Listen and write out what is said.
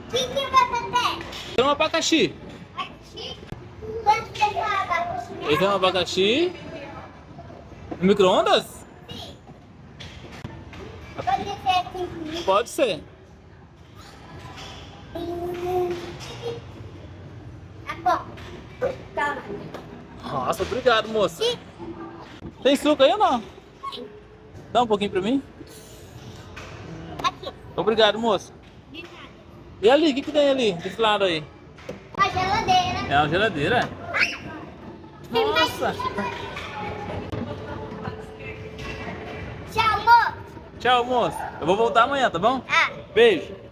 que você tem? Tem um abacaxi. Aqui. Quanto que é abacaxi? Ele tem um abacaxi. No micro-ondas? Pode ser 5 Pode ser. Tá bom. Toma. Nossa, obrigado, moça. Sim. Tem suco aí ou não? Dá um pouquinho pra mim. Aqui. Obrigado, moça. De nada. E ali, o que tem ali? Desse lado aí? A geladeira. É uma geladeira. Tem mais Nossa. Tchau, amor. Tchau, moça. Eu vou voltar amanhã, tá bom? Ah. Beijo.